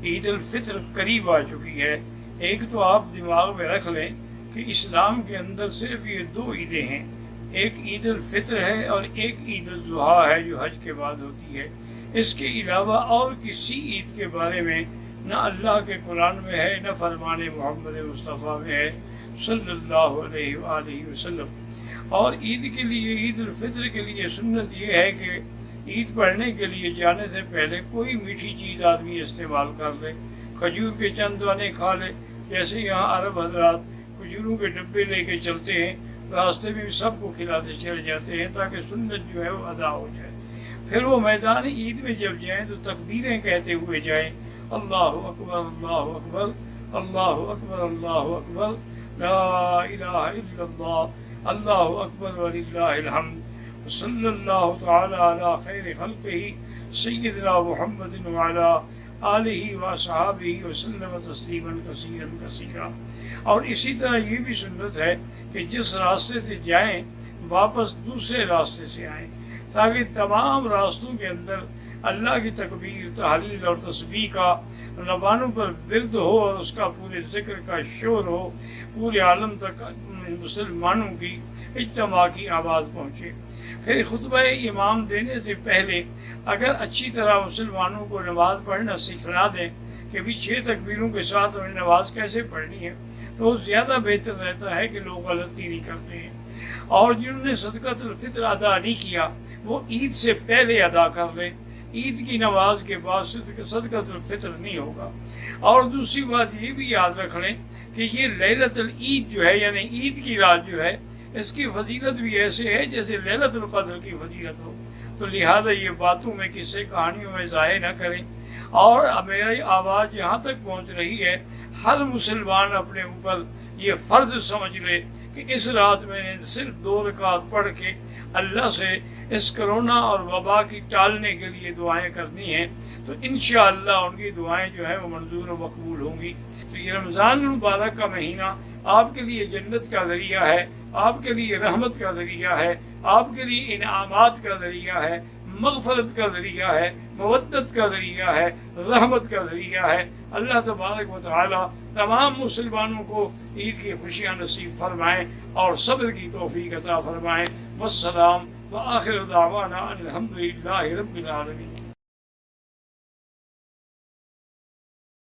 عید الفطر قریب آ چکی ہے۔ ایک تو آپ دماغ میں رکھ لیں کہ اسلام کے اندر صرف یہ دو عیدیں ہیں، ایک عید الفطر ہے اور ایک عید الاضحیٰ ہے جو حج کے بعد ہوتی ہے۔ اس کے علاوہ اور کسی عید کے بارے میں نہ اللہ کے قرآن میں ہے، نہ فرمان محمد مصطفیٰ میں ہے صلی اللہ علیہ وآلہ وسلم۔ اور عید کے لیے، عید الفطر کے لیے سنت یہ ہے کہ عید پڑھنے کے لیے جانے سے پہلے کوئی میٹھی چیز آدمی استعمال کر لے، کھجور کے چند دانے کھا لے، جیسے یہاں عرب حضرات کھجوروں کے ڈبے لے کے چلتے ہیں، راستے میں بھی سب کو کھلاتے چلے جاتے ہیں تاکہ سنت جو ہے وہ ادا ہو جائے۔ پھر وہ میدان عید میں جب جائیں تو تکبیریں کہتے ہوئے جائیں، اللہ اکبر اللہ اکبر اللہ اکبر اللہ اکبر لا الہ الا اللہ اللہ اکبر وللہ الحمد صلی اللہ تعالی علی خیر خلقہ سیدنا محمد وعلی آلہ وصحابہ وسلم تسلیما کثیرا کثیرا۔ اور اسی طرح یہ بھی سنت ہے کہ جس راستے سے جائیں واپس دوسرے راستے سے آئیں، تاکہ تمام راستوں کے اندر اللہ کی تکبیر، تحلیل اور تسبیح کا زبانوں پر ورد ہو اور اس کا پورے ذکر کا شور ہو، پورے عالم تک مسلمانوں کی اجتماع کی آواز پہنچے۔ پھر خطبہ امام دینے سے پہلے اگر اچھی طرح مسلمانوں کو نماز پڑھنا سکھلا دیں کہ بھی 6 تکبیروں کے ساتھ انہیں نماز کیسے پڑھنی ہے، تو زیادہ بہتر رہتا ہے کہ لوگ غلطی نہیں کرتے ہیں۔ اور جنہوں نے صدقۃ الفطر ادا نہیں کیا وہ عید سے پہلے ادا کر لیں، عید کی نماز کے بعد صدقۃ الفطر نہیں ہوگا۔ اور دوسری بات یہ بھی یاد رکھ لیں کہ یہ لیلۃ العید جو ہے، یعنی عید کی رات جو ہے، اس کی فضیلت بھی ایسے ہے جیسے لیلۃ القدر کی فضیلت ہو، تو لہذا یہ باتوں میں، قصے کہانیوں میں ضائع نہ کریں۔ اور میری آواز یہاں تک پہنچ رہی ہے، ہر مسلمان اپنے اوپر یہ فرض سمجھ لے کہ اس رات میں صرف 2 رکعت پڑھ کے اللہ سے اس کرونا اور وبا کی ٹالنے کے لیے دعائیں کرنی ہیں، تو انشاءاللہ ان کی دعائیں جو ہیں وہ منظور و مقبول ہوں گی۔ تو یہ رمضان المبارک کا مہینہ آپ کے لیے جنت کا ذریعہ ہے، آپ کے لیے رحمت کا ذریعہ ہے، آپ کے لیے انعامات کا ذریعہ ہے، مغفرت کا ذریعہ ہے، مودت کا ذریعہ ہے، رحمت کا ذریعہ ہے۔ اللہ تبارک و تعالی تمام مسلمانوں کو عید کی خوشیاں نصیب فرمائیں اور صبر کی توفیق عطا فرمائیں۔ والسلام وآخر دعوانا ان الحمد للہ رب العالمین۔